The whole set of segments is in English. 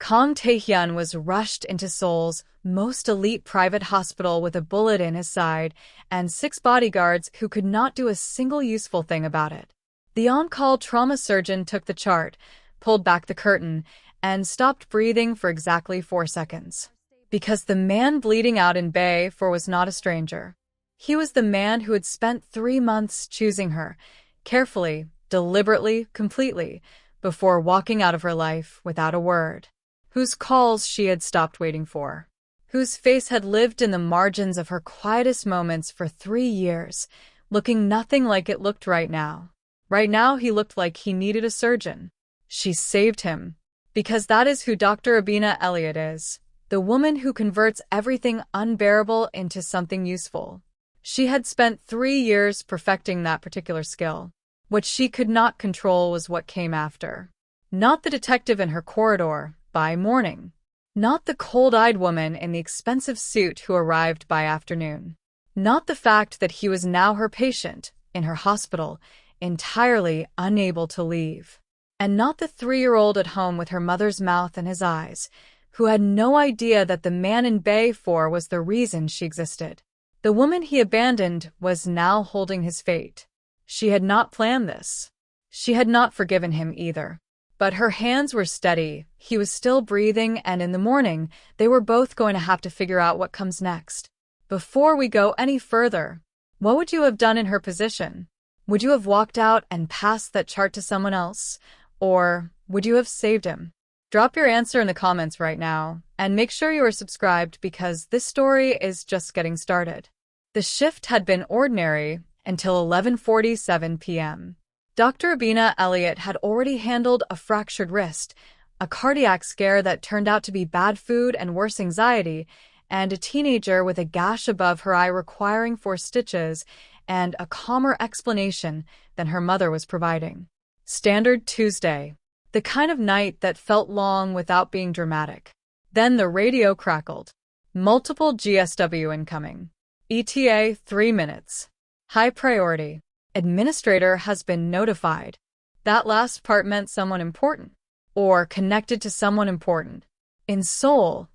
Kang Tae-hyun was rushed into Seoul's most elite private hospital with a bullet in his side and 6 bodyguards who could not do a single useful thing about it. The on-call trauma surgeon took the chart, pulled back the curtain, and stopped breathing for exactly 4 seconds. Because the man bleeding out in Bay 4 was not a stranger. He was the man who had spent 3 months choosing her, carefully, deliberately, completely, before walking out of her life without a word. Whose calls she had stopped waiting for. Whose face had lived in the margins of her quietest moments for 3 years, looking nothing like it looked right now. Right now he looked like he needed a surgeon. She saved him. Because that is who Dr. Abina Elliott is. The woman who converts everything unbearable into something useful. She had spent 3 years perfecting that particular skill. What she could not control was what came after. Not the detective in her corridor, by morning. Not the cold-eyed woman in the expensive suit who arrived by afternoon. Not the fact that he was now her patient, in her hospital, entirely unable to leave. And not the 3-year-old at home with her mother's mouth in his eyes, who had no idea that the man in Bay 4 was the reason she existed. The woman he abandoned was now holding his fate. She had not planned this. She had not forgiven him either. But her hands were steady, he was still breathing, and in the morning, they were both going to have to figure out what comes next. Before we go any further, what would you have done in her position? Would you have walked out and passed that chart to someone else? Or would you have saved him? Drop your answer in the comments right now, and make sure you are subscribed because this story is just getting started. The shift had been ordinary until 11:47 p.m. Dr. Abina Elliott had already handled a fractured wrist, a cardiac scare that turned out to be bad food and worse anxiety, and a teenager with a gash above her eye requiring 4 stitches and a calmer explanation than her mother was providing. Standard Tuesday. The kind of night that felt long without being dramatic. Then the radio crackled. Multiple GSW incoming. ETA 3 minutes. High priority. Administrator has been notified. That last part meant someone important. Or connected to someone important. In Seoul,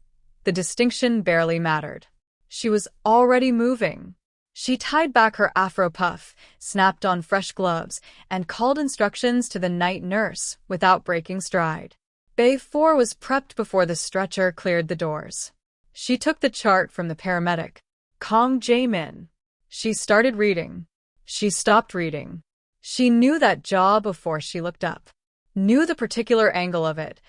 the distinction barely mattered. She was already moving. She tied back her afro puff, snapped on fresh gloves, and called instructions to the night nurse without breaking stride. Bay 4 was prepped before the stretcher cleared the doors. She took the chart from the paramedic. Kang Jae-min. She started reading. She stopped reading. She knew that jaw before she looked up. Knew the particular angle of it,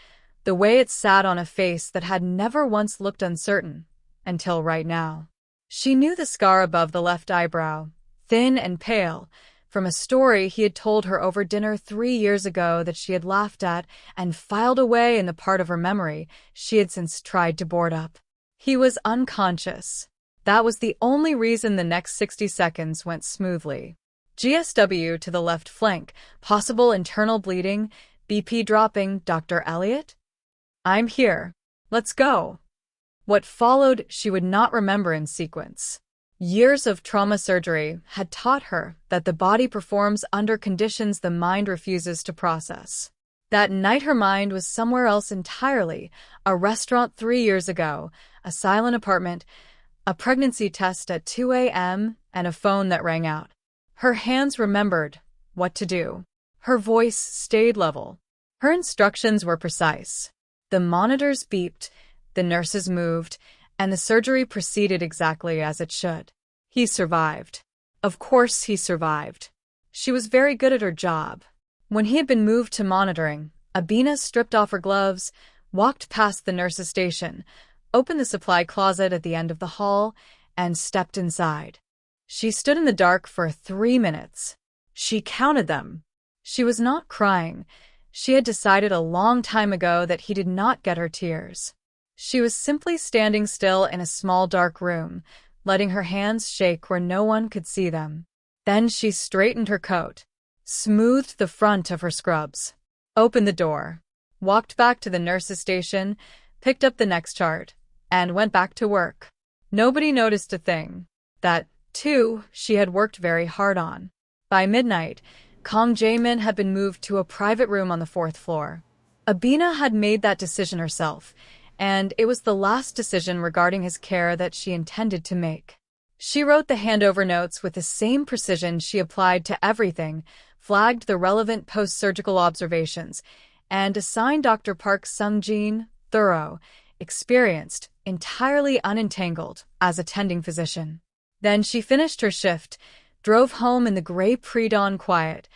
the way it sat on a face that had never once looked uncertain, until right now. She knew the scar above the left eyebrow, thin and pale, from a story he had told her over dinner 3 years ago that she had laughed at and filed away in the part of her memory she had since tried to board up. He was unconscious. That was the only reason the next 60 seconds went smoothly. GSW to the left flank, possible internal bleeding, BP dropping. Dr. Elliott? I'm here. Let's go. What followed she would not remember in sequence. Years of trauma surgery had taught her that the body performs under conditions the mind refuses to process. That night her mind was somewhere else entirely, a restaurant 3 years ago, a silent apartment, a pregnancy test at 2 a.m., and a phone that rang out. Her hands remembered what to do. Her voice stayed level. Her instructions were precise. The monitors beeped, the nurses moved, and the surgery proceeded exactly as it should. He survived. Of course he survived. She was very good at her job. When he had been moved to monitoring, Abina stripped off her gloves, walked past the nurse's station, opened the supply closet at the end of the hall, and stepped inside. She stood in the dark for 3 minutes. She counted them. She was not crying. She had decided a long time ago that he did not get her tears. She was simply standing still in a small dark room, letting her hands shake where no one could see them. Then she straightened her coat, smoothed the front of her scrubs, opened the door, walked back to the nurse's station, picked up the next chart, and went back to work. Nobody noticed a thing. That, too, she had worked very hard on. By midnight, Kang Jae-min had been moved to a private room on the 4th floor. Abina had made that decision herself, and it was the last decision regarding his care that she intended to make. She wrote the handover notes with the same precision she applied to everything, flagged the relevant post-surgical observations, and assigned Dr. Park Sung-jin, thorough, experienced, entirely unentangled, as attending physician. Then she finished her shift, drove home in the gray pre-dawn quiet,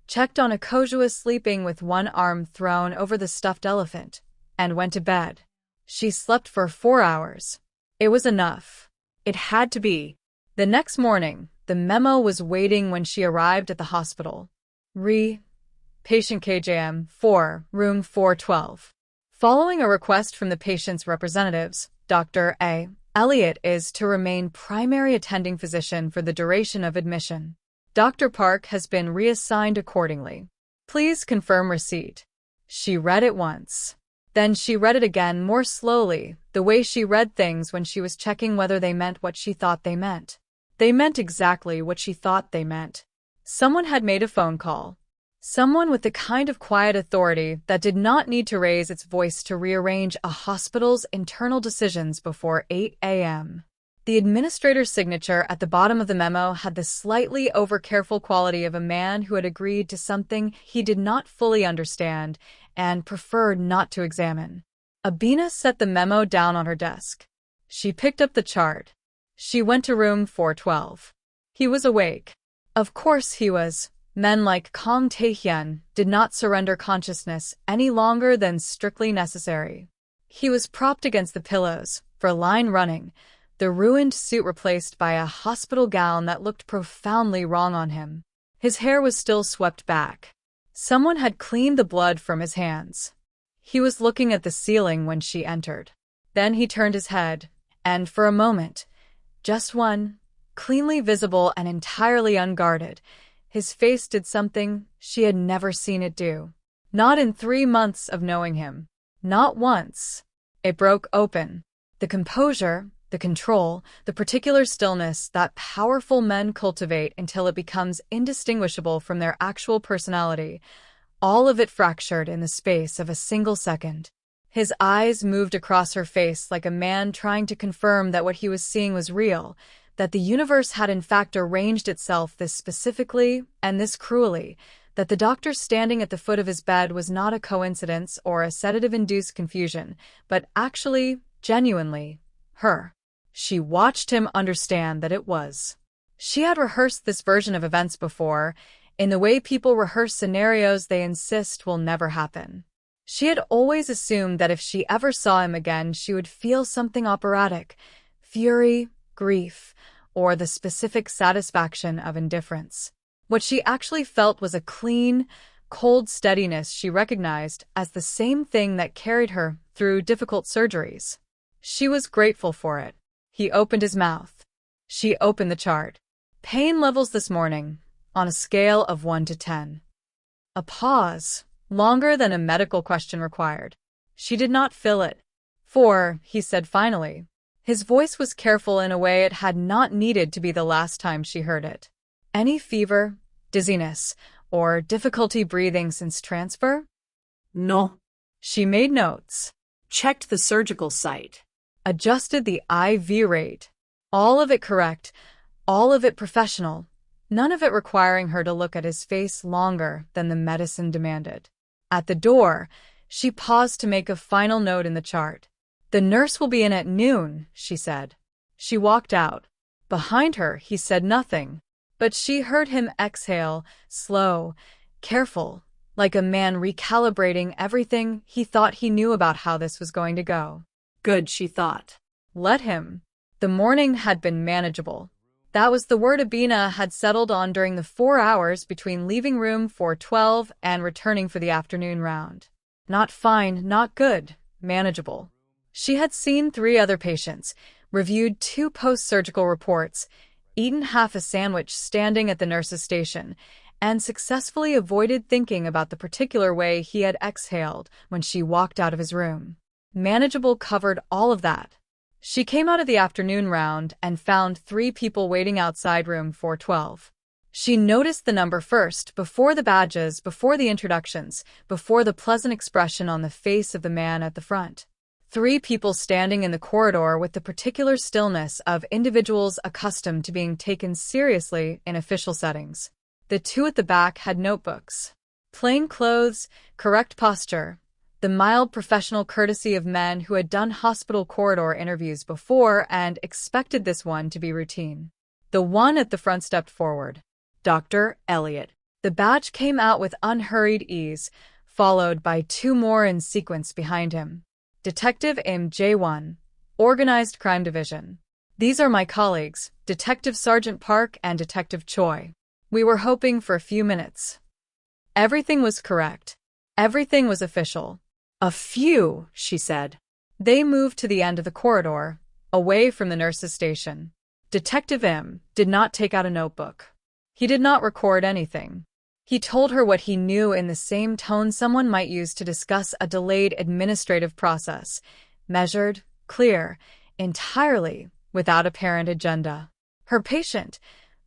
checked on Akojoa sleeping with one arm thrown over the stuffed elephant, and went to bed. She slept for 4 hours. It was enough. It had to be. The next morning, the memo was waiting when she arrived at the hospital. Patient KJM 4, room 412. Following a request from the patient's representatives, Dr. A. Elliott is to remain primary attending physician for the duration of admission. Dr. Park has been reassigned accordingly. Please confirm receipt. She read it once. Then she read it again more slowly, the way she read things when she was checking whether they meant what she thought they meant. They meant exactly what she thought they meant. Someone had made a phone call. Someone with the kind of quiet authority that did not need to raise its voice to rearrange a hospital's internal decisions before 8 a.m. The administrator's signature at the bottom of the memo had the slightly over-careful quality of a man who had agreed to something he did not fully understand and preferred not to examine. Abina set the memo down on her desk. She picked up the chart. She went to room 412. He was awake. Of course he was. Men like Kang Tae-hyun did not surrender consciousness any longer than strictly necessary. He was propped against the pillows, for line running, the ruined suit replaced by a hospital gown that looked profoundly wrong on him. His hair was still swept back. Someone had cleaned the blood from his hands. He was looking at the ceiling when she entered. Then he turned his head, and for a moment, just one, cleanly visible and entirely unguarded, his face did something she had never seen it do. Not in 3 months of knowing him. Not once. It broke open. The composure, the control, the particular stillness that powerful men cultivate until it becomes indistinguishable from their actual personality, all of it fractured in the space of a single second. His eyes moved across her face like a man trying to confirm that what he was seeing was real, that the universe had in fact arranged itself this specifically and this cruelly, that the doctor standing at the foot of his bed was not a coincidence or a sedative-induced confusion, but actually, genuinely, her. She watched him understand that it was. She had rehearsed this version of events before, in the way people rehearse scenarios they insist will never happen. She had always assumed that if she ever saw him again, she would feel something operatic, fury, grief, or the specific satisfaction of indifference. What she actually felt was a clean, cold steadiness she recognized as the same thing that carried her through difficult surgeries. She was grateful for it. He opened his mouth. She opened the chart. Pain levels this morning, on a scale of 1 to 10. A pause, longer than a medical question required. She did not fill it. 4, he said finally. His voice was careful in a way it had not needed to be the last time she heard it. Any fever, dizziness, or difficulty breathing since transfer? No. She made notes. Checked the surgical site. Adjusted the IV rate. All of it correct, all of it professional, none of it requiring her to look at his face longer than the medicine demanded. At the door, she paused to make a final note in the chart. The nurse will be in at noon, she said. She walked out. Behind her, he said nothing, but she heard him exhale, slow, careful, like a man recalibrating everything he thought he knew about how this was going to go. Good, she thought. Let him. The morning had been manageable. That was the word Abina had settled on during the 4 hours between leaving room 412 and returning for the afternoon round. Not fine, not good, manageable. She had seen 3 other patients, reviewed 2 post-surgical reports, eaten half a sandwich standing at the nurse's station, and successfully avoided thinking about the particular way he had exhaled when she walked out of his room. Manageable covered all of that. She came out of the afternoon round and found 3 people waiting outside room 412. She noticed the number first, before the badges, before the introductions, before the pleasant expression on the face of the man at the front. 3 people standing in the corridor with the particular stillness of individuals accustomed to being taken seriously in official settings. The 2 at the back had notebooks. Plain clothes, correct posture, the mild professional courtesy of men who had done hospital corridor interviews before and expected this one to be routine. The one at the front stepped forward. Dr. Elliot. The badge came out with unhurried ease, followed by 2 more in sequence behind him. Detective MJ1, Organized Crime Division. These are my colleagues, Detective Sergeant Park and Detective Choi. We were hoping for a few minutes. Everything was correct. Everything was official. A few, she said. They moved to the end of the corridor, away from the nurse's station. Detective M did not take out a notebook. He did not record anything. He told her what he knew in the same tone someone might use to discuss a delayed administrative process, measured, clear, entirely without apparent agenda. Her patient,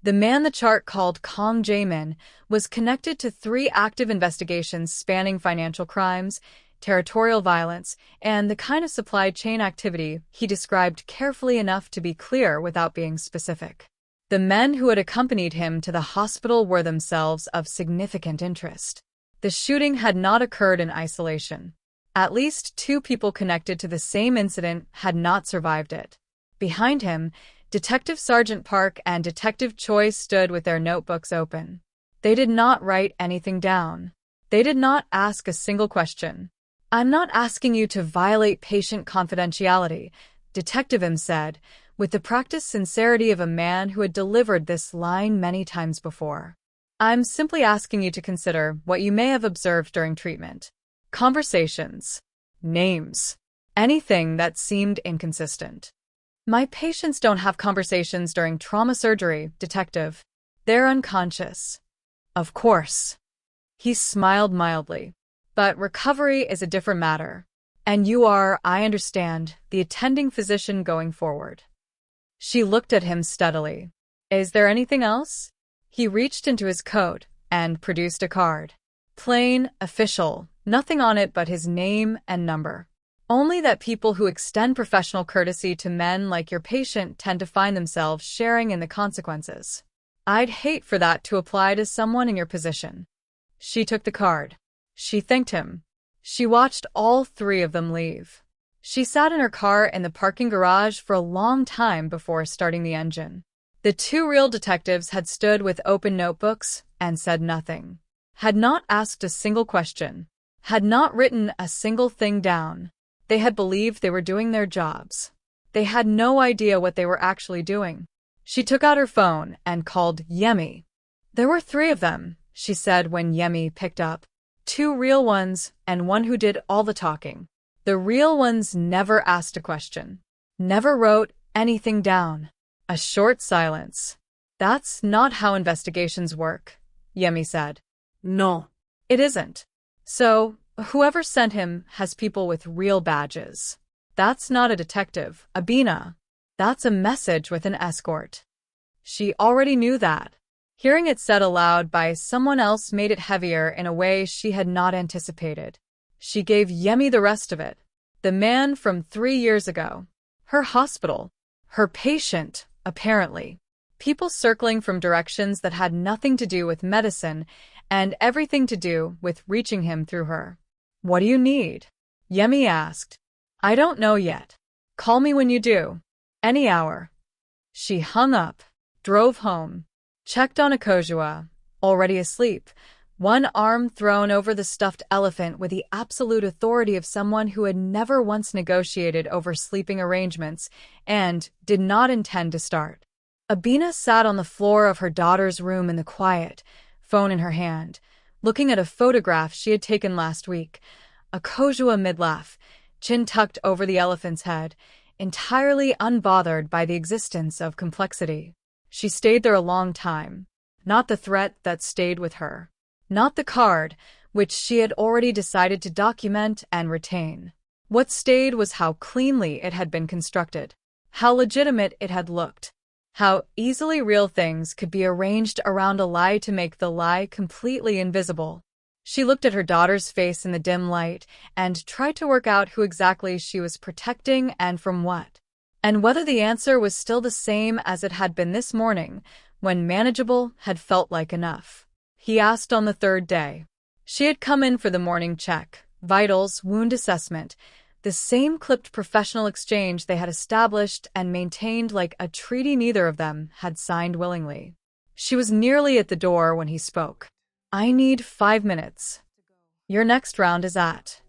the man the chart called Kong Jae-min, was connected to 3 active investigations spanning financial crimes, territorial violence, and the kind of supply chain activity he described carefully enough to be clear without being specific. The men who had accompanied him to the hospital were themselves of significant interest. The shooting had not occurred in isolation. At least 2 people connected to the same incident had not survived it. Behind him, Detective Sergeant Park and Detective Choi stood with their notebooks open. They did not write anything down. They did not ask a single question. "I'm not asking you to violate patient confidentiality," Detective M said, with the practiced sincerity of a man who had delivered this line many times before. "I'm simply asking you to consider what you may have observed during treatment. Conversations, names, anything that seemed inconsistent." "My patients don't have conversations during trauma surgery, Detective. They're unconscious." "Of course." He smiled mildly. "But recovery is a different matter. And you are, I understand, the attending physician going forward." She looked at him steadily. "Is there anything else?" He reached into his coat and produced a card. Plain, official, nothing on it but his name and number. Only that people who extend professional courtesy to men like your patient tend to find themselves sharing in the consequences. I'd hate for that to apply to someone in your position. She took the card. She thanked him. She watched all 3 of them leave. She sat in her car in the parking garage for a long time before starting the engine. The 2 real detectives had stood with open notebooks and said nothing. Had not asked a single question. Had not written a single thing down. They had believed they were doing their jobs. They had no idea what they were actually doing. She took out her phone and called Yemi. "There were 3 of them," she said when Yemi picked up. 2 real ones and one who did all the talking. The real ones never asked a question. Never wrote anything down. A short silence. "That's not how investigations work," Yemi said. No. "It isn't. So, whoever sent him has people with real badges. That's not a detective, Abina. That's a message with an escort." She already knew that. Hearing it said aloud by someone else made it heavier in a way she had not anticipated. She gave Yemi the rest of it. The man from 3 years ago. Her hospital. Her patient, apparently. People circling from directions that had nothing to do with medicine and everything to do with reaching him through her. "What do you need?" Yemi asked. "I don't know yet. Call me when you do. Any hour." She hung up, drove home, checked on Akojua, already asleep, one arm thrown over the stuffed elephant with the absolute authority of someone who had never once negotiated over sleeping arrangements and did not intend to start. Abina sat on the floor of her daughter's room in the quiet, phone in her hand, looking at a photograph she had taken last week. Akojua mid-laugh, chin tucked over the elephant's head, entirely unbothered by the existence of complexity. She stayed there a long time. Not the threat that stayed with her. Not the card, which she had already decided to document and retain. What stayed was how cleanly it had been constructed. How legitimate it had looked. How easily real things could be arranged around a lie to make the lie completely invisible. She looked at her daughter's face in the dim light and tried to work out who exactly she was protecting and from what. And whether the answer was still the same as it had been this morning, when manageable had felt like enough. He asked on the third day. She had come in for the morning check, vitals, wound assessment, the same clipped professional exchange they had established and maintained like a treaty neither of them had signed willingly. She was nearly at the door when he spoke. I need 5 minutes. Your next round is at.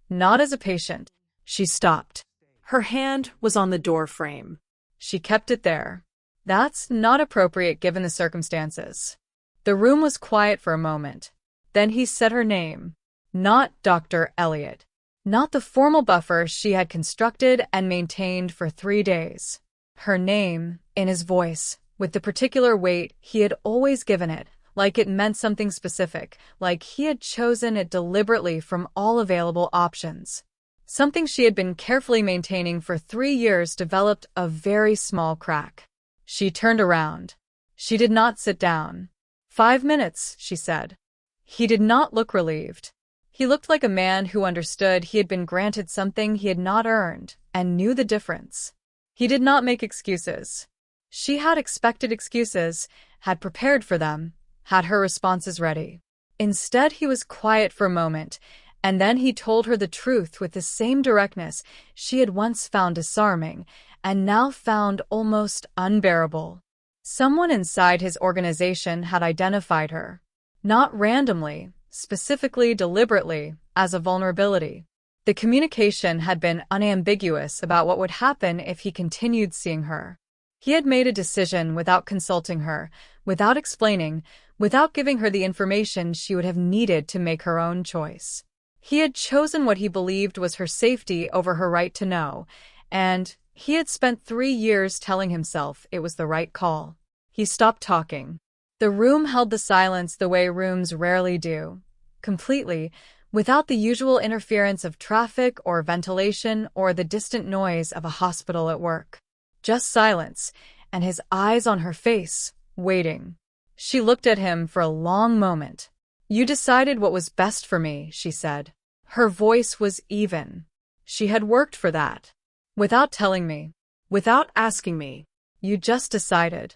Not as a patient. She stopped. Her hand was on the door frame. She kept it there. That's not appropriate given the circumstances. The room was quiet for a moment. Then he said her name. Not Dr. Elliot. Not the formal buffer she had constructed and maintained for 3 days. Her name, in his voice, with the particular weight he had always given it, like it meant something specific, like he had chosen it deliberately from all available options. Something she had been carefully maintaining for 3 years developed a very small crack. She turned around. She did not sit down. 5 minutes, she said. He did not look relieved. He looked like a man who understood he had been granted something he had not earned and knew the difference. He did not make excuses. She had expected excuses, had prepared for them, had her responses ready. Instead, he was quiet for a moment, and then he told her the truth with the same directness she had once found disarming and now found almost unbearable. Someone inside his organization had identified her, not randomly, specifically, deliberately, as a vulnerability. The communication had been unambiguous about what would happen if he continued seeing her. He had made a decision without consulting her, without explaining, without giving her the information she would have needed to make her own choice. He had chosen what he believed was her safety over her right to know, and he had spent 3 years telling himself it was the right call. He stopped talking. The room held the silence the way rooms rarely do, completely, without the usual interference of traffic or ventilation or the distant noise of a hospital at work. Just silence, and his eyes on her face, waiting. She looked at him for a long moment. You decided what was best for me, she said. Her voice was even. She had worked for that. Without telling me. Without asking me. You just decided.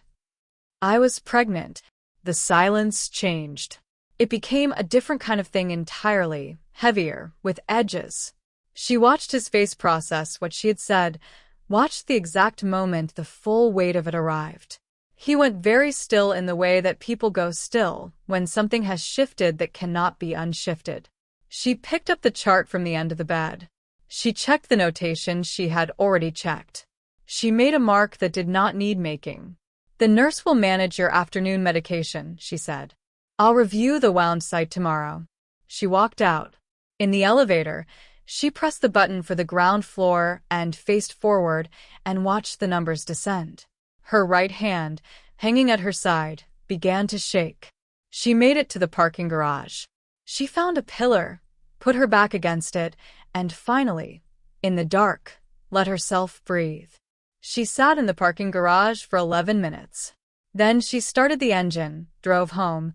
I was pregnant. The silence changed. It became a different kind of thing entirely, heavier, with edges. She watched his face process what she had said, watched the exact moment the full weight of it arrived. He went very still in the way that people go still when something has shifted that cannot be unshifted. She picked up the chart from the end of the bed. She checked the notation she had already checked. She made a mark that did not need making. The nurse will manage your afternoon medication, she said. I'll review the wound site tomorrow. She walked out. In the elevator, she pressed the button for the ground floor and faced forward and watched the numbers descend. Her right hand, hanging at her side, began to shake. She made it to the parking garage. She found a pillar, put her back against it, and finally, in the dark, let herself breathe. She sat in the parking garage for 11 minutes. Then she started the engine, drove home,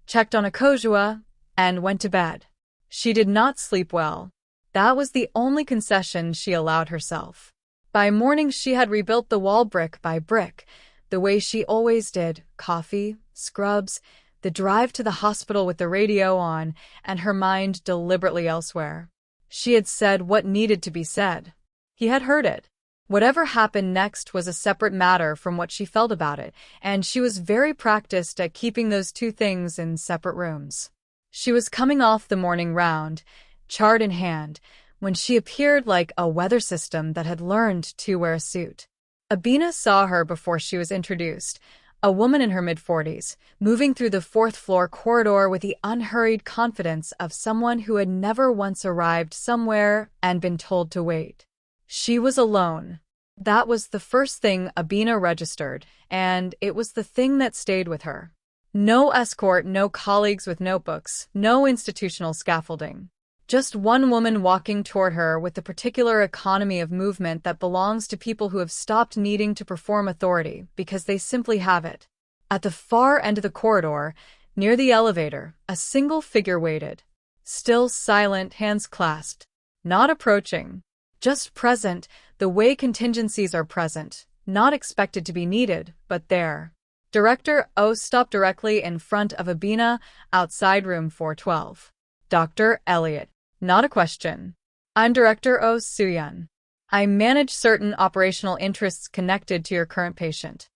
checked on Akojua, and went to bed. She did not sleep well. That was the only concession she allowed herself. By morning she had rebuilt the wall brick by brick, the way she always did, coffee, scrubs, the drive to the hospital with the radio on, and her mind deliberately elsewhere. She had said what needed to be said. He had heard it. Whatever happened next was a separate matter from what she felt about it, and she was very practiced at keeping those two things in separate rooms. She was coming off the morning round, chart in hand, when she appeared like a weather system that had learned to wear a suit. Abina saw her before she was introduced, a woman in her mid-40s, moving through the 4th-floor corridor with the unhurried confidence of someone who had never once arrived somewhere and been told to wait. She was alone. That was the first thing Abina registered, and it was the thing that stayed with her. No escort, no colleagues with notebooks, no institutional scaffolding. Just one woman walking toward her with the particular economy of movement that belongs to people who have stopped needing to perform authority because they simply have it. At the far end of the corridor, near the elevator, a single figure waited. Still silent, hands clasped. Not approaching. Just present, the way contingencies are present. Not expected to be needed, but there. Director O stopped directly in front of Abina, outside room 412. Dr. Elliot. Not a question. I'm Director O Suyun. I manage certain operational interests connected to your current patient.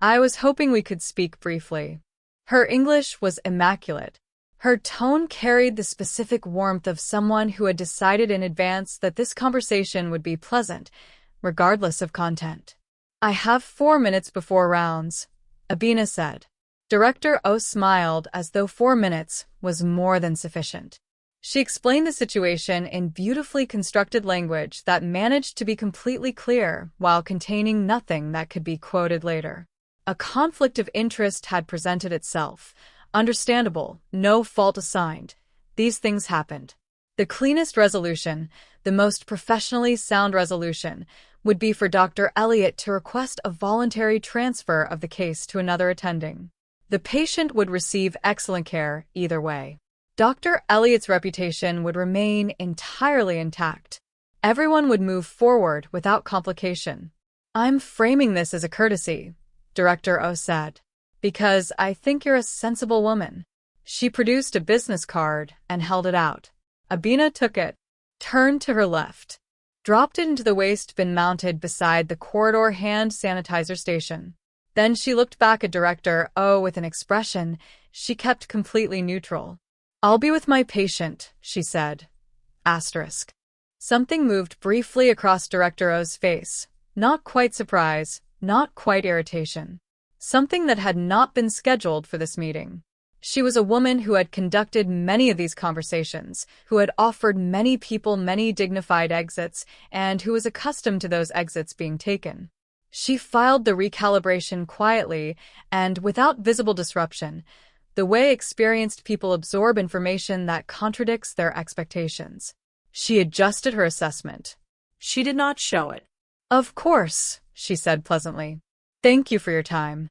I was hoping we could speak briefly. Her English was immaculate. Her tone carried the specific warmth of someone who had decided in advance that this conversation would be pleasant, regardless of content. I have 4 minutes before rounds, Abina said. Director O smiled as though 4 minutes was more than sufficient. She explained the situation in beautifully constructed language that managed to be completely clear while containing nothing that could be quoted later. A conflict of interest had presented itself. Understandable, no fault assigned. These things happened. The cleanest resolution, the most professionally sound resolution, would be for Dr. Elliot to request a voluntary transfer of the case to another attending. The patient would receive excellent care either way. Dr. Elliot's reputation would remain entirely intact. Everyone would move forward without complication. I'm framing this as a courtesy, Director O said, because I think you're a sensible woman. She produced a business card and held it out. Abina took it, turned to her left, dropped it into the waste bin mounted beside the corridor hand sanitizer station. Then she looked back at Director O with an expression she kept completely neutral. I'll be with my patient, she said. Asterisk. Something moved briefly across Director O's face. Not quite surprise, not quite irritation. Something that had not been scheduled for this meeting. She was a woman who had conducted many of these conversations, who had offered many people many dignified exits, and who was accustomed to those exits being taken. She filed the recalibration quietly and without visible disruption, the way experienced people absorb information that contradicts their expectations. She adjusted her assessment. She did not show it. Of course, she said pleasantly. Thank you for your time.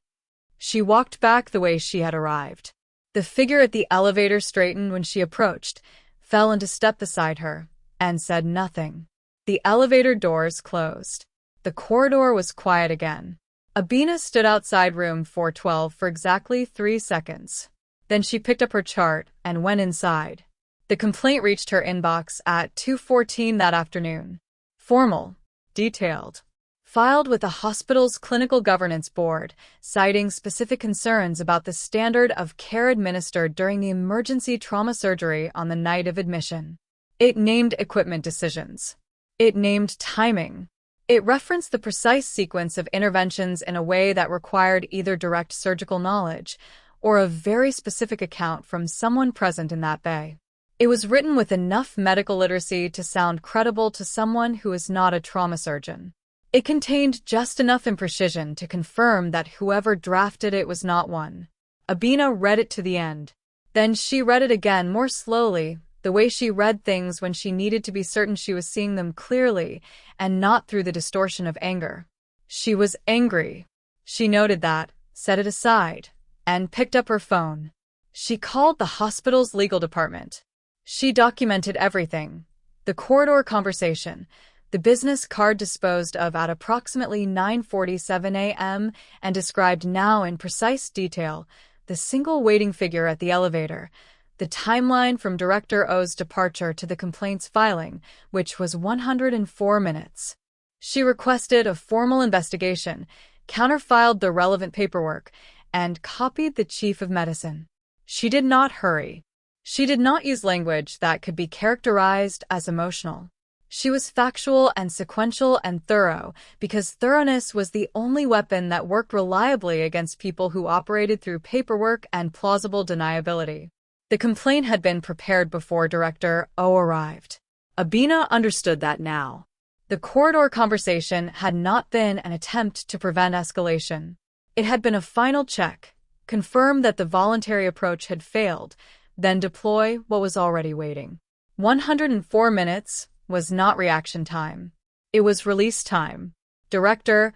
She walked back the way she had arrived. The figure at the elevator straightened when she approached, fell into step beside her, and said nothing. The elevator doors closed. The corridor was quiet again. Abina stood outside room 412 for exactly 3 seconds. Then she picked up her chart and went inside. The complaint reached her inbox at 2:14 that afternoon. Formal, detailed, filed with the hospital's clinical governance board, citing specific concerns about the standard of care administered during the emergency trauma surgery on the night of admission. It named equipment decisions. It named timing. It referenced the precise sequence of interventions in a way that required either direct surgical knowledge or a very specific account from someone present in that bay. It was written with enough medical literacy to sound credible to someone who is not a trauma surgeon. It contained just enough imprecision to confirm that whoever drafted it was not one. Abina read it to the end. Then she read it again more slowly, the way she read things when she needed to be certain she was seeing them clearly and not through the distortion of anger. She was angry. She noted that, set it aside, and picked up her phone. She called the hospital's legal department. She documented everything. The corridor conversation, the business card disposed of at approximately 9:47 a.m. and described now in precise detail, the single waiting figure at the elevator, the timeline from Director O's departure to the complaint's filing, which was 104 minutes. She requested a formal investigation, counterfiled the relevant paperwork, and copied the chief of medicine. She did not hurry. She did not use language that could be characterized as emotional. She was factual and sequential and thorough, because thoroughness was the only weapon that worked reliably against people who operated through paperwork and plausible deniability. The complaint had been prepared before Director O arrived. Abina understood that now. The corridor conversation had not been an attempt to prevent escalation. It had been a final check, confirm that the voluntary approach had failed, then deploy what was already waiting. 104 minutes was not reaction time. It was release time. Director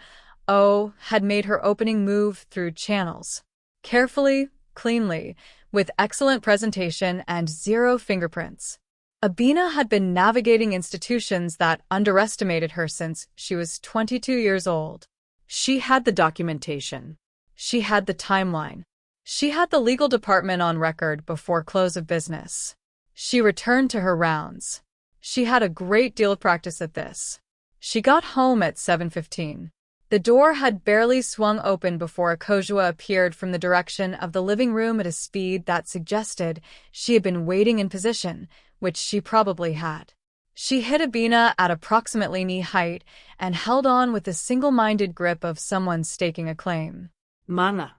O had made her opening move through channels. Carefully, cleanly, with excellent presentation and zero fingerprints. Abina had been navigating institutions that underestimated her since she was 22 years old. She had the documentation. She had the timeline. She had the legal department on record before close of business. She returned to her rounds. She had a great deal of practice at this. She got home at 7:15. The door had barely swung open before Akojua appeared from the direction of the living room at a speed that suggested she had been waiting in position, which she probably had. She hit Abina at approximately knee height and held on with the single-minded grip of someone staking a claim. Mana.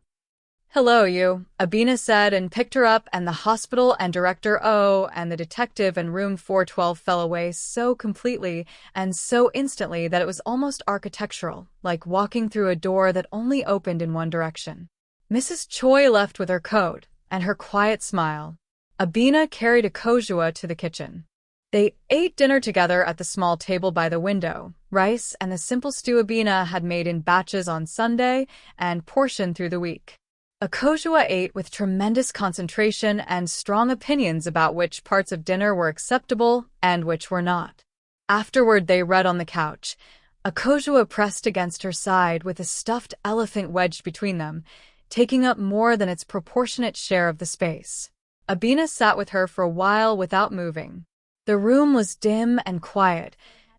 "Hello, you," Abina said, and picked her up, and the hospital and Director O and the detective in room 412 fell away so completely and so instantly that it was almost architectural, like walking through a door that only opened in one direction. Mrs. Choi left with her coat and her quiet smile. Abina carried Akojua to the kitchen. They ate dinner together at the small table by the window, rice and the simple stew Abina had made in batches on Sunday and portioned through the week. Akojua ate with tremendous concentration and strong opinions about which parts of dinner were acceptable and which were not. Afterward, they read on the couch. Akojua pressed against her side with a stuffed elephant wedged between them, taking up more than its proportionate share of the space. Abina sat with her for a while without moving. The room was dim and quiet,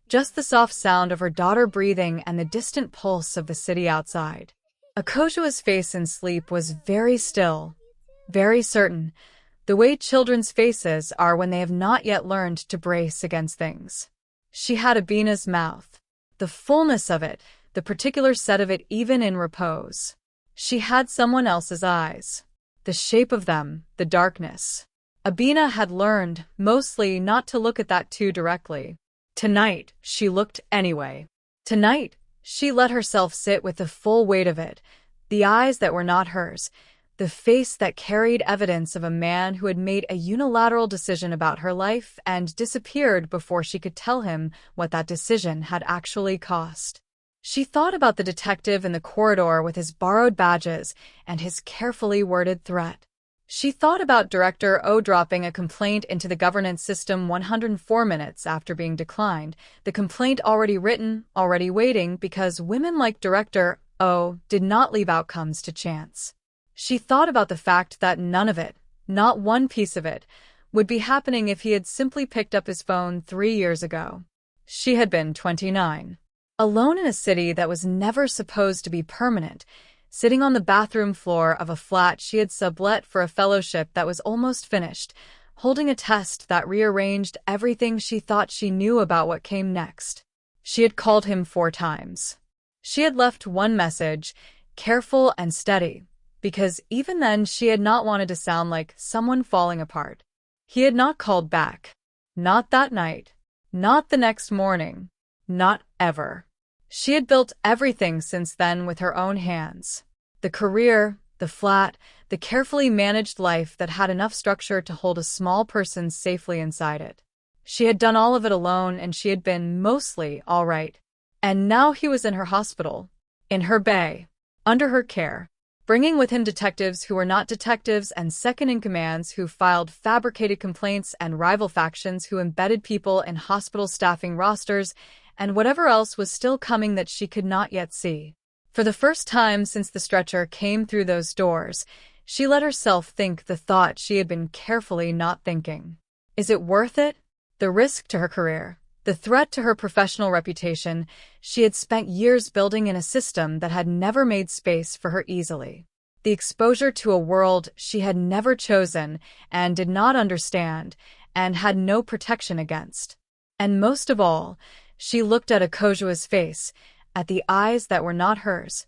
just the soft sound of her daughter breathing and the distant pulse of the city outside. Akojua's face in sleep was very still, very certain, the way children's faces are when they have not yet learned to brace against things. She had Abina's mouth, the fullness of it, the particular set of it even in repose. She had someone else's eyes, the shape of them, the darkness. Abina had learned, mostly, not to look at that too directly. Tonight, she looked anyway. Tonight, she let herself sit with the full weight of it, the eyes that were not hers, the face that carried evidence of a man who had made a unilateral decision about her life and disappeared before she could tell him what that decision had actually cost. She thought about the detective in the corridor with his borrowed badges and his carefully worded threat. She thought about Director O dropping a complaint into the governance system 104 minutes after being declined, the complaint already written, already waiting, because women like Director O did not leave outcomes to chance. She thought about the fact that none of it, not one piece of it, would be happening if he had simply picked up his phone 3 years ago. She had been 29. Alone in a city that was never supposed to be permanent, sitting on the bathroom floor of a flat she had sublet for a fellowship that was almost finished, holding a test that rearranged everything she thought she knew about what came next. She had called him 4 times. She had left one message, careful and steady, because even then she had not wanted to sound like someone falling apart. He had not called back. Not that night. Not the next morning. Not ever. She had built everything since then with her own hands. The career, the flat, the carefully managed life that had enough structure to hold a small person safely inside it. She had done all of it alone, and she had been mostly all right. And now he was in her hospital, in her bay, under her care, bringing with him detectives who were not detectives and second-in-commands who filed fabricated complaints and rival factions who embedded people in hospital staffing rosters and whatever else was still coming that she could not yet see. For the first time since the stretcher came through those doors, she let herself think the thought she had been carefully not thinking. Is it worth it? The risk to her career, the threat to her professional reputation, she had spent years building in a system that had never made space for her easily. The exposure to a world she had never chosen and did not understand and had no protection against. And most of all, she looked at Akojua's face, at the eyes that were not hers,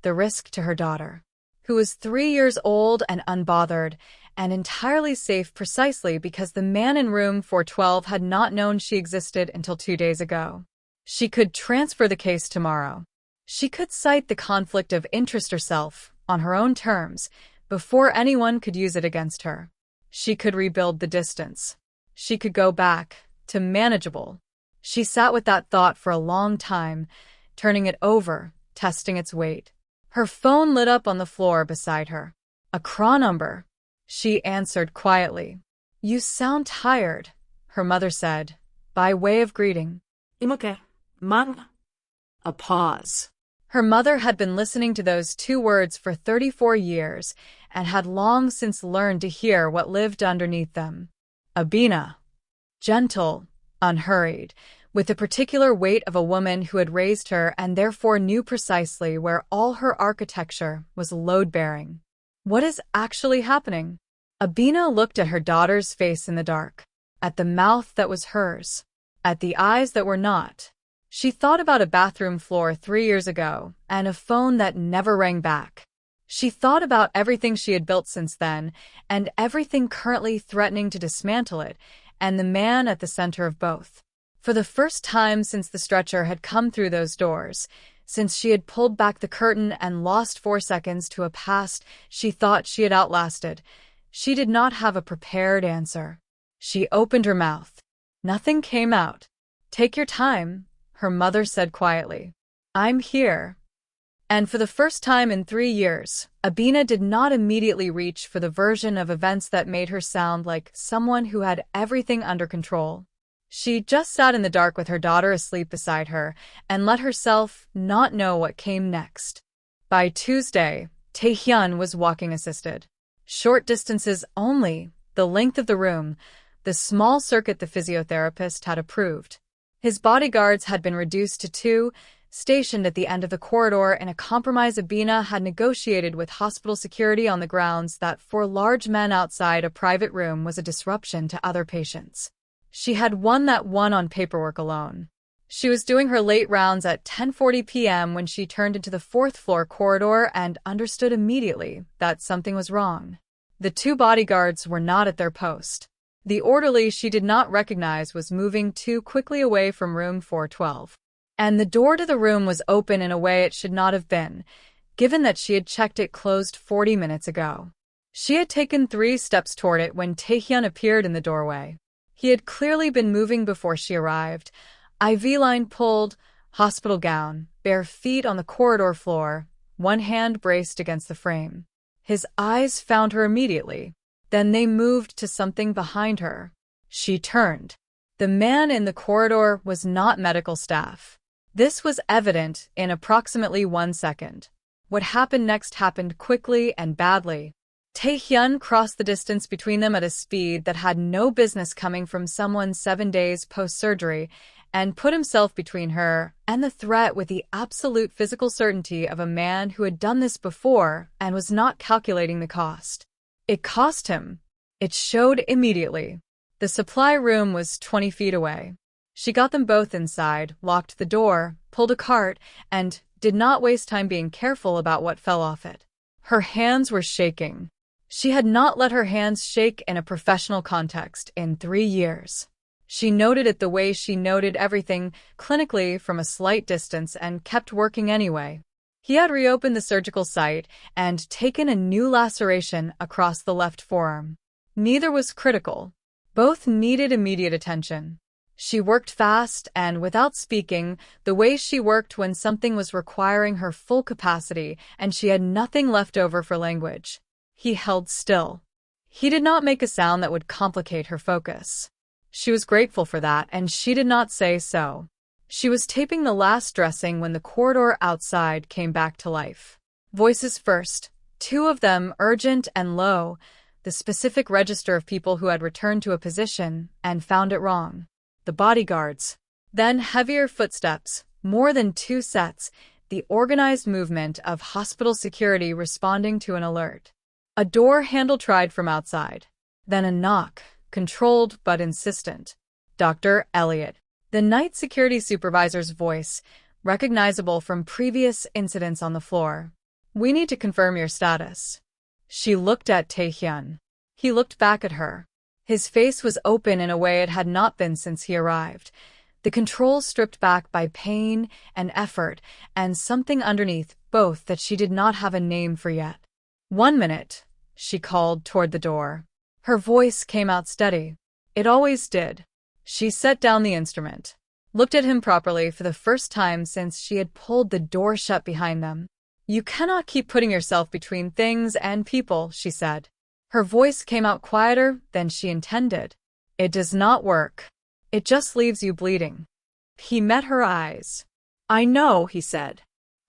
the risk to her daughter, who was 3 years old and unbothered, and entirely safe precisely because the man in room 412 had not known she existed until 2 days ago. She could transfer the case tomorrow. She could cite the conflict of interest herself, on her own terms, before anyone could use it against her. She could rebuild the distance. She could go back to manageable. She sat with that thought for a long time, turning it over, testing its weight. Her phone lit up on the floor beside her. A CHRONICLES number. She answered quietly. "You sound tired," her mother said, by way of greeting. 이모게, man. A pause. Her mother had been listening to those two words for 34 years and had long since learned to hear what lived underneath them. Abina. Gentle, unhurried, with the particular weight of a woman who had raised her and therefore knew precisely where all her architecture was load-bearing. What is actually happening? Abina looked at her daughter's face in the dark, at the mouth that was hers, at the eyes that were not. She thought about a bathroom floor 3 years ago and a phone that never rang back. She thought about everything she had built since then and everything currently threatening to dismantle it, and the man at the center of both. For the first time since the stretcher had come through those doors, since she had pulled back the curtain and lost 4 seconds to a past she thought she had outlasted, she did not have a prepared answer. She opened her mouth. Nothing came out. "Take your time," her mother said quietly. "I'm here." And for the first time in 3 years, Abina did not immediately reach for the version of events that made her sound like someone who had everything under control. She just sat in the dark with her daughter asleep beside her and let herself not know what came next. By Tuesday, Taehyun was walking assisted. Short distances only, the length of the room, the small circuit the physiotherapist had approved. His bodyguards had been reduced to 2, stationed at the end of the corridor in a compromise Abina had negotiated with hospital security on the grounds that for large men outside a private room was a disruption to other patients. She had won that one on paperwork alone. She was doing her late rounds at 10:40 p.m. when she turned into the 4th floor corridor and understood immediately that something was wrong. The 2 bodyguards were not at their post. The orderly she did not recognize was moving too quickly away from room 412. And the door to the room was open in a way it should not have been, given that she had checked it closed 40 minutes ago. She had taken 3 steps toward it when Taehyun appeared in the doorway. He had clearly been moving before she arrived. IV line pulled, hospital gown, bare feet on the corridor floor, one hand braced against the frame. His eyes found her immediately. Then they moved to something behind her. She turned. The man in the corridor was not medical staff. This was evident in approximately 1 second. What happened next happened quickly and badly. Taehyun crossed the distance between them at a speed that had no business coming from someone 7 days post-surgery and put himself between her and the threat with the absolute physical certainty of a man who had done this before and was not calculating the cost. It cost him. It showed immediately. The supply room was 20 feet away. She got them both inside, locked the door, pulled a cart, and did not waste time being careful about what fell off it. Her hands were shaking. She had not let her hands shake in a professional context in 3 years. She noted it the way she noted everything, clinically from a slight distance, and kept working anyway. He had reopened the surgical site and taken a new laceration across the left forearm. Neither was critical. Both needed immediate attention. She worked fast and without speaking, the way she worked when something was requiring her full capacity and she had nothing left over for language. He held still. He did not make a sound that would complicate her focus. She was grateful for that, and she did not say so. She was taping the last dressing when the corridor outside came back to life. Voices first, 2 of them urgent and low, the specific register of people who had returned to a position and found it wrong. The bodyguards. Then heavier footsteps, more than 2 sets, the organized movement of hospital security responding to an alert. A door handle tried from outside. Then a knock, controlled but insistent. Dr. Elliot. The night security supervisor's voice, recognizable from previous incidents on the floor. "We need to confirm your status." She looked at Taehyun. He looked back at her. His face was open in a way it had not been since he arrived, the control stripped back by pain and effort, and something underneath both that she did not have a name for yet. "1 minute," she called toward the door. Her voice came out steady. It always did. She set down the instrument, looked at him properly for the first time since she had pulled the door shut behind them. You cannot keep putting yourself between things and people, she said. Her voice came out quieter than she intended. It does not work. It just leaves you bleeding. He met her eyes. I know, he said.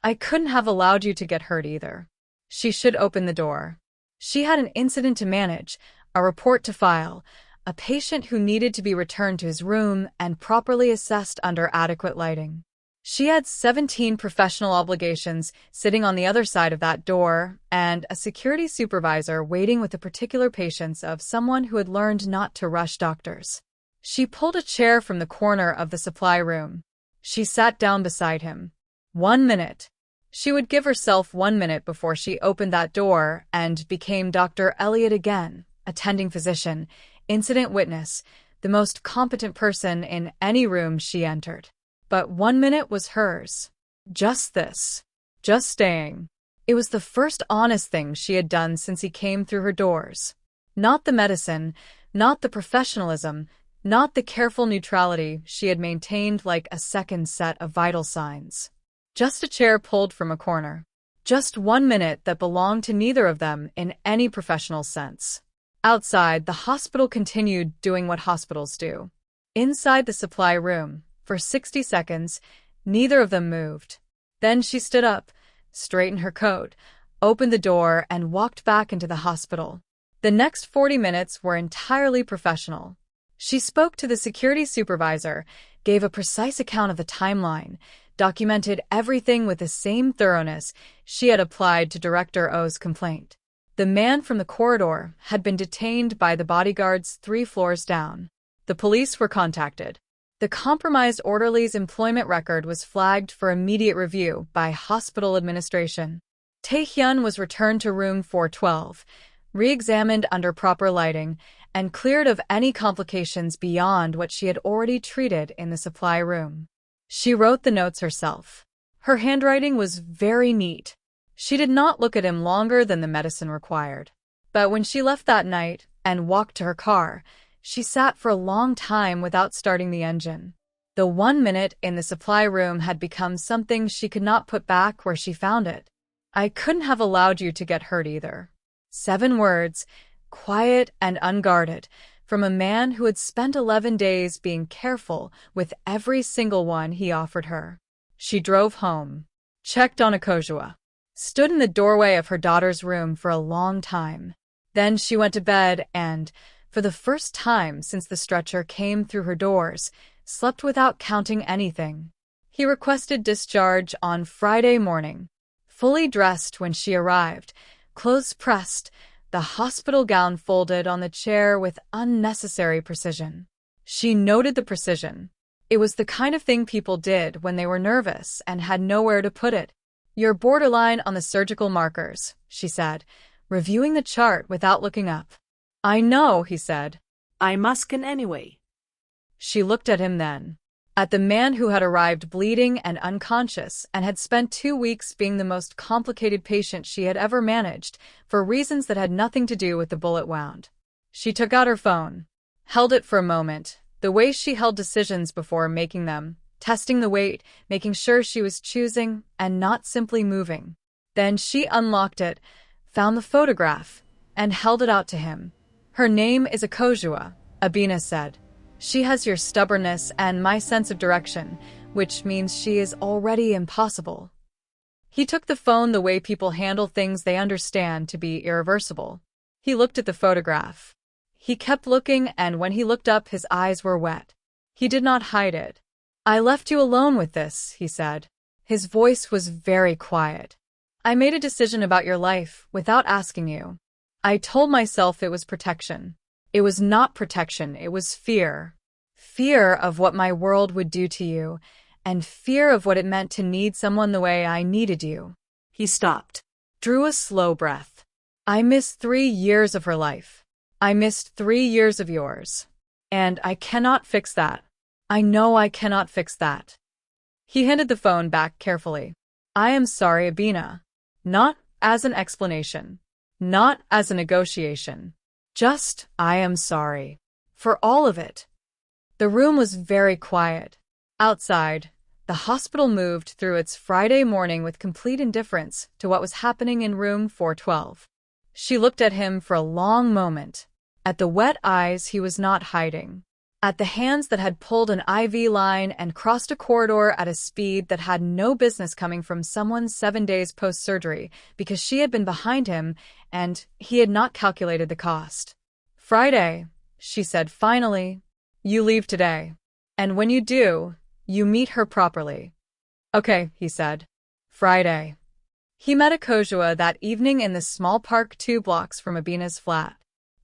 I couldn't have allowed you to get hurt either. She should open the door. She had an incident to manage, a report to file, a patient who needed to be returned to his room and properly assessed under adequate lighting. She had 17 professional obligations sitting on the other side of that door, and a security supervisor waiting with the particular patience of someone who had learned not to rush doctors. She pulled a chair from the corner of the supply room. She sat down beside him. 1 minute. She would give herself 1 minute before she opened that door and became Dr. Elliot again, attending physician, incident witness, the most competent person in any room she entered. But 1 minute was hers. Just this. Just staying. It was the first honest thing she had done since he came through her doors. Not the medicine, not the professionalism, not the careful neutrality she had maintained like a second set of vital signs. Just a chair pulled from a corner. Just 1 minute that belonged to neither of them in any professional sense. Outside, the hospital continued doing what hospitals do. Inside the supply room, for 60 seconds, neither of them moved. Then she stood up, straightened her coat, opened the door, and walked back into the hospital. The next 40 minutes were entirely professional. She spoke to the security supervisor, gave a precise account of the timeline, documented everything with the same thoroughness she had applied to Director O's complaint. The man from the corridor had been detained by the bodyguards 3 floors down. The police were contacted. The compromised orderly's employment record was flagged for immediate review by hospital administration. Tae-hyun was returned to room 412, re-examined under proper lighting, and cleared of any complications beyond what she had already treated in the supply room. She wrote the notes herself. Her handwriting was very neat. She did not look at him longer than the medicine required. But when she left that night and walked to her car, she sat for a long time without starting the engine. The 1 minute in the supply room had become something she could not put back where she found it. I couldn't have allowed you to get hurt either. 7 words, quiet and unguarded, from a man who had spent 11 days being careful with every single one he offered her. She drove home, checked on Akojua, stood in the doorway of her daughter's room for a long time. Then she went to bed and, for the first time since the stretcher came through her doors, slept without counting anything. He requested discharge on Friday morning. Fully dressed when she arrived, clothes pressed, the hospital gown folded on the chair with unnecessary precision. She noted the precision. It was the kind of thing people did when they were nervous and had nowhere to put it. You're borderline on the surgical markers, she said, reviewing the chart without looking up. I know, he said. I must scan anyway. She looked at him then. At the man who had arrived bleeding and unconscious and had spent 2 weeks being the most complicated patient she had ever managed, for reasons that had nothing to do with the bullet wound. She took out her phone, held it for a moment, the way she held decisions before making them, testing the weight, making sure she was choosing and not simply moving. Then she unlocked it, found the photograph, and held it out to him. Her name is Akojua, Abina said. She has your stubbornness and my sense of direction, which means she is already impossible. He took the phone the way people handle things they understand to be irreversible. He looked at the photograph. He kept looking, and when he looked up, his eyes were wet. He did not hide it. I left you alone with this, he said. His voice was very quiet. I made a decision about your life without asking you. I told myself it was protection. It was not protection, it was fear. Fear of what my world would do to you, and fear of what it meant to need someone the way I needed you. He stopped, drew a slow breath. I missed 3 years of her life. I missed 3 years of yours. And I cannot fix that. I know I cannot fix that. He handed the phone back carefully. I am sorry, Abina. Not as an explanation. Not as a negotiation. Just, I am sorry. For all of it. The room was very quiet. Outside, the hospital moved through its Friday morning with complete indifference to what was happening in room 412. She looked at him for a long moment. At the wet eyes he was not hiding. At the hands that had pulled an IV line and crossed a corridor at a speed that had no business coming from someone 7 days post-surgery because she had been behind him and he had not calculated the cost. "Friday," she said finally. "You leave today. And when you do, you meet her properly." "Okay," he said. Friday. He met Akojua that evening in the small park 2 blocks from Abina's flat.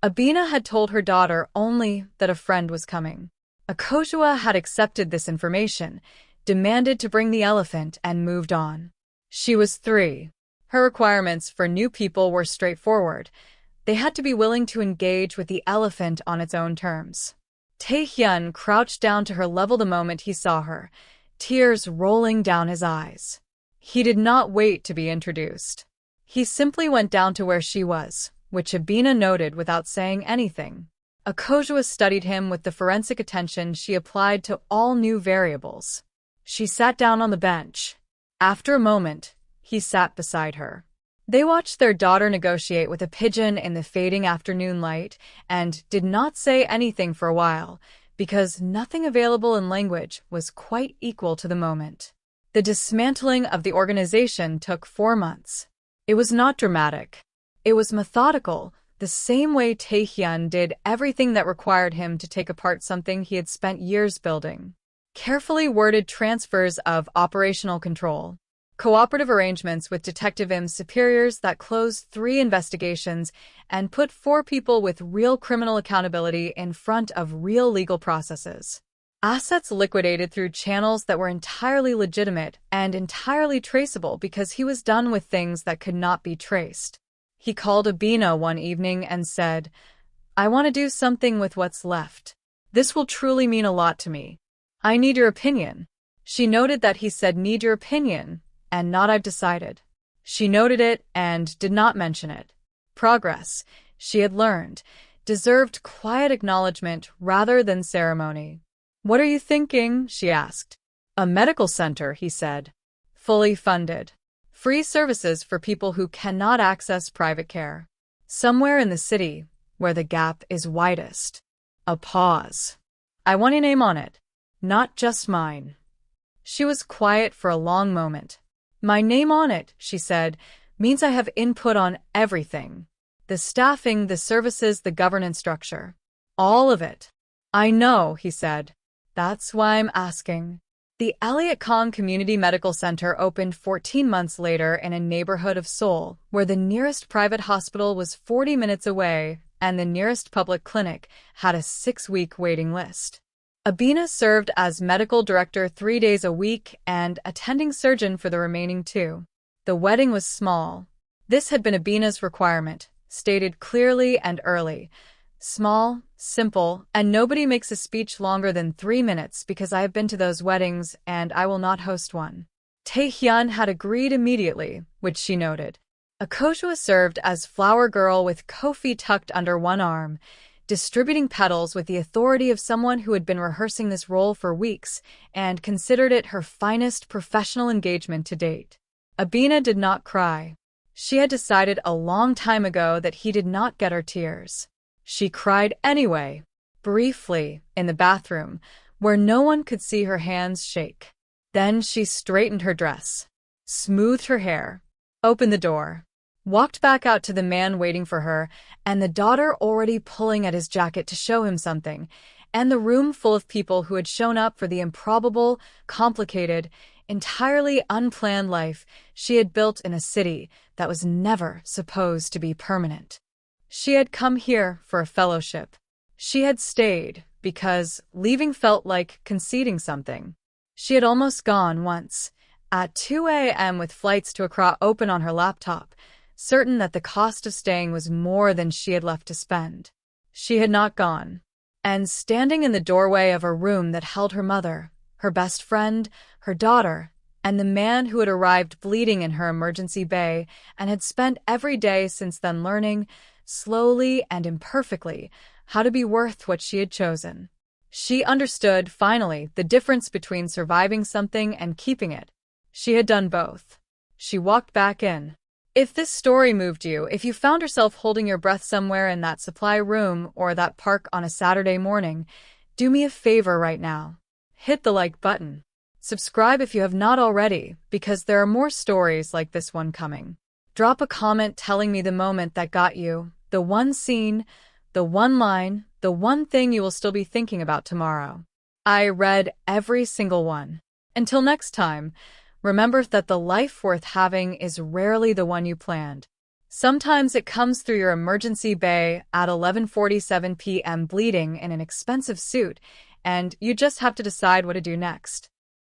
Abina had told her daughter only that a friend was coming. Akojua had accepted this information, demanded to bring the elephant, and moved on. She was 3. Her requirements for new people were straightforward. They had to be willing to engage with the elephant on its own terms. Taehyun crouched down to her level the moment he saw her, tears rolling down his eyes. He did not wait to be introduced. He simply went down to where she was, which Abina noted without saying anything. Akojua studied him with the forensic attention she applied to all new variables. She sat down on the bench. After a moment, he sat beside her. They watched their daughter negotiate with a pigeon in the fading afternoon light and did not say anything for a while, because nothing available in language was quite equal to the moment. The dismantling of the organization took 4 months. It was not dramatic. It was methodical, the same way Taehyun did everything that required him to take apart something he had spent years building. Carefully worded transfers of operational control. Cooperative arrangements with Detective Im's superiors that closed 3 investigations and put 4 people with real criminal accountability in front of real legal processes. Assets liquidated through channels that were entirely legitimate and entirely traceable because he was done with things that could not be traced. He called Abina one evening and said, "I want to do something with what's left. This will truly mean a lot to me. I need your opinion." She noted that he said "need your opinion" and not "I've decided." She noted it and did not mention it. Progress, she had learned, deserved quiet acknowledgement rather than ceremony. "What are you thinking?" she asked. "A medical center," he said. "Fully funded. Free services for people who cannot access private care. Somewhere in the city where the gap is widest." A pause. "I want your name on it. Not just mine." She was quiet for a long moment. "My name on it," she said, "means I have input on everything. The staffing, the services, the governance structure. All of it." "I know," he said. "That's why I'm asking." The Elliott Kong Community Medical Center opened 14 months later in a neighborhood of Seoul, where the nearest private hospital was 40 minutes away and the nearest public clinic had a 6-week waiting list. Abina served as medical director 3 days a week and attending surgeon for the remaining 2. The wedding was small. This had been Abina's requirement, stated clearly and early. Small, simple, and nobody makes a speech longer than 3 minutes because I have been to those weddings and I will not host one. Taehyun had agreed immediately, which she noted. Akojua served as flower girl with Kofi tucked under one arm, distributing petals with the authority of someone who had been rehearsing this role for weeks and considered it her finest professional engagement to date. Abina did not cry. She had decided a long time ago that he did not get her tears. She cried anyway, briefly, in the bathroom, where no one could see her hands shake. Then she straightened her dress, smoothed her hair, opened the door, walked back out to the man waiting for her, and the daughter already pulling at his jacket to show him something, and the room full of people who had shown up for the improbable, complicated, entirely unplanned life she had built in a city that was never supposed to be permanent. She had come here for a fellowship. She had stayed because leaving felt like conceding something. She had almost gone once, at 2 a.m. with flights to Accra open on her laptop, certain that the cost of staying was more than she had left to spend. She had not gone. And standing in the doorway of a room that held her mother, her best friend, her daughter, and the man who had arrived bleeding in her emergency bay and had spent every day since then learning, slowly and imperfectly, how to be worth what she had chosen. She understood, finally, the difference between surviving something and keeping it. She had done both. She walked back in. If this story moved you, if you found yourself holding your breath somewhere in that supply room or that park on a Saturday morning, do me a favor right now. Hit the like button. Subscribe if you have not already, because there are more stories like this one coming. Drop a comment telling me the moment that got you, the one scene, the one line, the one thing you will still be thinking about tomorrow. I read every single one. Until next time, remember that the life worth having is rarely the one you planned. Sometimes it comes through your emergency bay at 11:47 p.m. bleeding in an expensive suit, and you just have to decide what to do next.